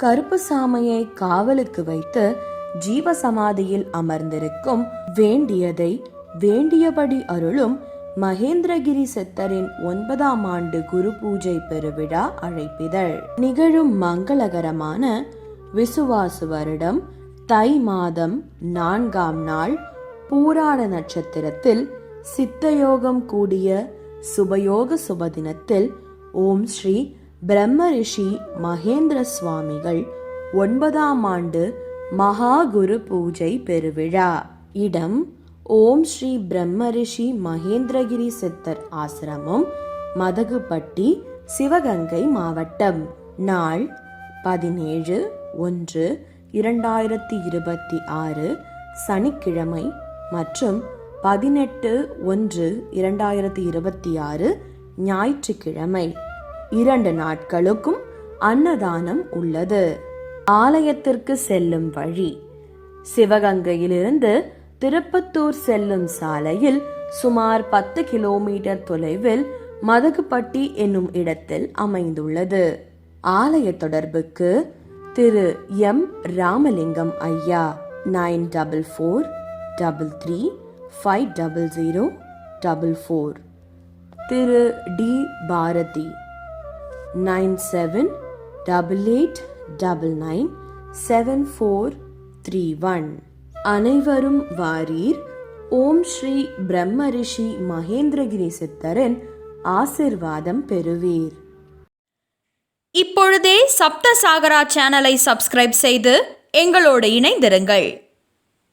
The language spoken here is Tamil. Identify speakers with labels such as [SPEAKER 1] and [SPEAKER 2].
[SPEAKER 1] கருப்புசாமியை காவலுக்கு வைத்து ஜீவசமாதியில் அமர்ந்திருக்கும் வேண்டியதை வேண்டியபடி அருளும் மகேந்திரகிரி சித்தரின் 9ஆம் ஆண்டு குரு பூஜை பெருவிழா அழைப்பிதழ். நிகழும் மங்களகரமான விசுவாசு வருடம் தை மாதம் 4ஆம் நாள் பூராட நட்சத்திரத்தில் சித்தயோகம் கூடிய சுபயோக சுபதினத்தில் ஓம் ஸ்ரீ பிரம்ம ரிஷி மகேந்திர சுவாமிகள் 9ஆம் ஆண்டு மகா குரு பூஜை பெருவிழா. இடம் ஓம் ஸ்ரீ பிரம்ம ரிஷி மகேந்திரகிரி சித்தர் ஆசிரமம், மதகுப்பட்டி, சிவகங்கை மாவட்டம். நாள் 17/1/2026 சனிக்கிழமை மற்றும் 18/1/2026 ஞாயிற்றுக்கிழமை. 2 நாட்களுக்கும் அன்னதானம் உள்ளது. ஆலயத்திற்கு செல்லும் வழி: சிவகங்கையிலிருந்து திருப்பத்தூர் செல்லும் சாலையில் சுமார் 10 கிலோமீட்டர் தொலைவில் மதகுப்பட்டி என்னும் இடத்தில் அமைந்துள்ளது. ஆலய தொடர்புக்கு திரு எம் ராமலிங்கம் ஐயா 9433350044, திரு டி பாரதி 9788997431. அனைவரும் வாரீர். ஓம் ஸ்ரீ பிரம்ம ரிஷி மகேந்திரகிரி சித்தரின் ஆசிர்வாதம் பெறுவீர்.
[SPEAKER 2] இப்பொழுதே சப்த சாகரா சேனலை சப்ஸ்கிரைப் செய்து எங்களோடு இணைந்திருங்கள்.